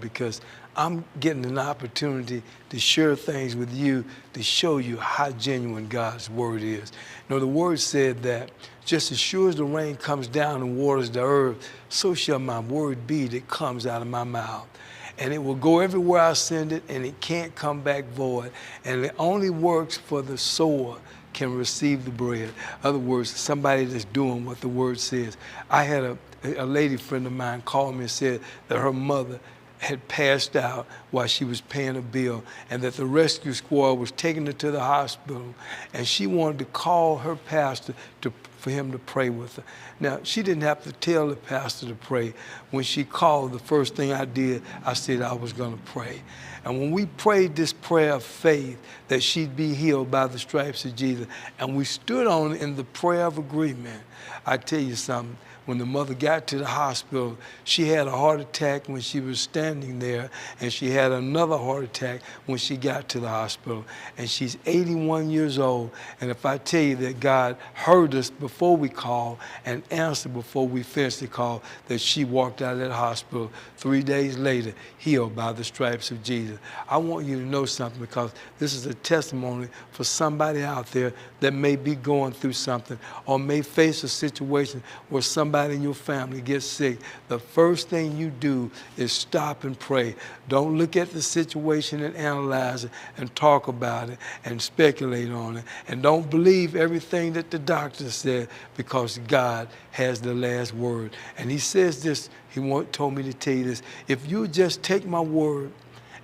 because I'm getting an opportunity to share things with you to show you how genuine God's word is. You know, the word said that just as sure as the rain comes down and waters the earth, so shall my word be that comes out of my mouth. And it will go everywhere I send it, and it can't come back void. And it only works for the sower can receive the bread. In other words, somebody that's doing what the word says. I had a lady friend of mine call me and said that her mother had passed out while she was paying a bill, and that the rescue squad was taking her to the hospital, and she wanted to call her pastor for him to pray with her. Now, she didn't have to tell the pastor to pray. When she called, the first thing I did, I said I was going to pray. And when we prayed this prayer of faith that she'd be healed by the stripes of Jesus, and we stood on it in the prayer of agreement, I tell you something, when the mother got to the hospital, she had a heart attack when she was standing there, and she had another heart attack when she got to the hospital. And she's 81 years old. And if I tell you that God heard us before we called and answered before we finished the call, that she walked out of that hospital 3 days later, healed by the stripes of Jesus. I want you to know something, because this is a testimony for somebody out there that may be going through something or may face a situation where somebody in your family gets sick. The first thing you do is stop and pray. Don't look at the situation and analyze it and talk about it and speculate on it. And don't believe everything that the doctor said, because God has the last word. And he says this, told me to tell you this: if you just take my word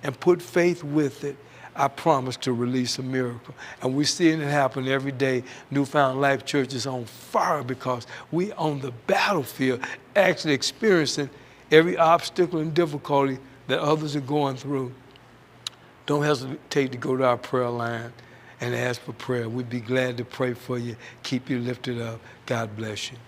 and put faith with it, I promise to release a miracle. And we're seeing it happen every day. Newfound Life Church is on fire because we on the battlefield, actually experiencing every obstacle and difficulty that others are going through. Don't hesitate to go to our prayer line and ask for prayer. We'd be glad to pray for you, keep you lifted up. God bless you.